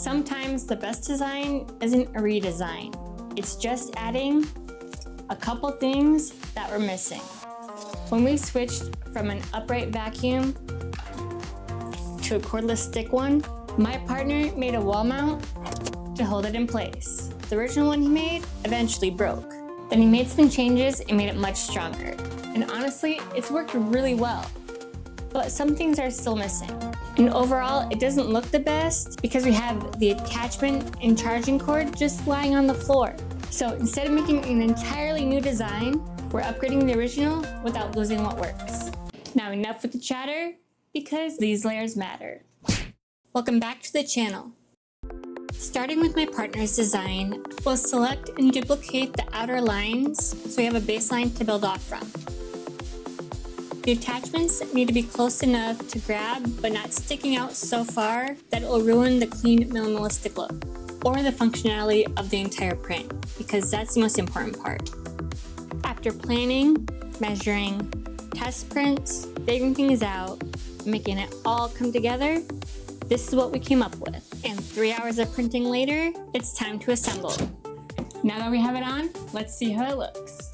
Sometimes the best design isn't a redesign. It's just adding a couple things that were missing. When we switched from an upright vacuum to a cordless stick one, my partner made a wall mount to hold it in place. The original one he made eventually broke. Then he made some changes and made it much stronger. And honestly, it's worked really well. But some things are still missing. And overall, it doesn't look the best because we have the attachment and charging cord just lying on the floor. So instead of making an entirely new design, we're upgrading the original without losing what works. Now enough with the chatter, because these layers matter. Welcome back to the channel. Starting with my partner's design, we'll select and duplicate the outer lines so we have a baseline to build off from. The attachments need to be close enough to grab, but not sticking out so far that it will ruin the clean, minimalistic look, or the functionality of the entire print, because that's the most important part. After planning, measuring, test prints, figuring things out, making it all come together, this is what we came up with. And 3 hours of printing later, it's time to assemble. Now that we have it on, let's see how it looks.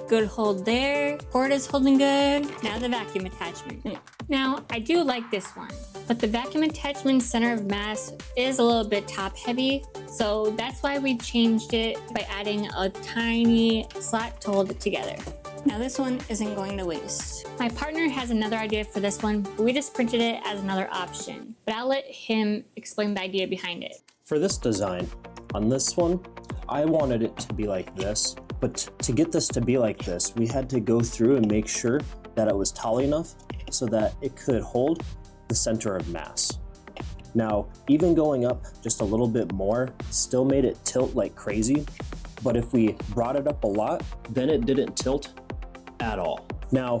Good hold there, cord is holding good. Now the vacuum attachment. Now, I do like this one, but the vacuum attachment center of mass is a little bit top heavy, so that's why we changed it by adding a tiny slot to hold it together. Now this one isn't going to waste. My partner has another idea for this one, but we just printed it as another option, but I'll let him explain the idea behind it. For this design, on this one, I wanted it to be like this, but to get this to be like this, we had to go through and make sure that it was tall enough so that it could hold the center of mass. Now, even going up just a little bit more still made it tilt like crazy, but if we brought it up a lot, then it didn't tilt at all. Now,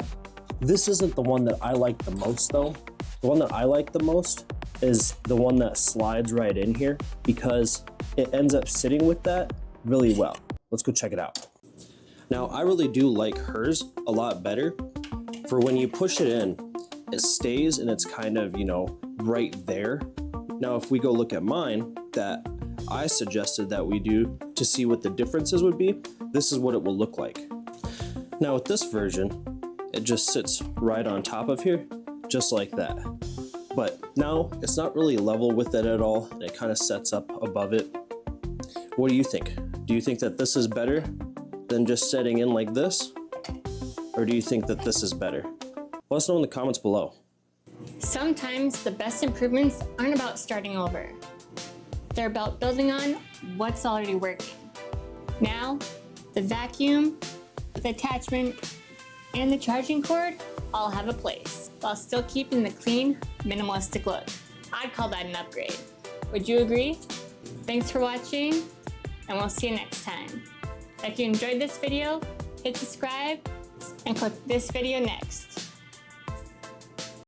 this isn't the one that I like the most though. The one that I like the most is the one that slides right in here because it ends up sitting with that really well. Let's go check it out. Now, I really do like hers a lot better. For when you push it in, it stays and it's kind of, right there. Now, if we go look at mine that I suggested that we do to see what the differences would be, this is what it will look like. Now with this version, it just sits right on top of here, just like that. But now it's not really level with it at all. It kind of sets up above it. What do you think? Do you think that this is better than just setting in like this? Or do you think that this is better? Let us know in the comments below. Sometimes the best improvements aren't about starting over. They're about building on what's already working. Now, the vacuum, the attachment, and the charging cord all have a place, while still keeping the clean, minimalistic look. I'd call that an upgrade. Would you agree? Thanks for watching, and we'll see you next time. If you enjoyed this video, hit subscribe and click this video next.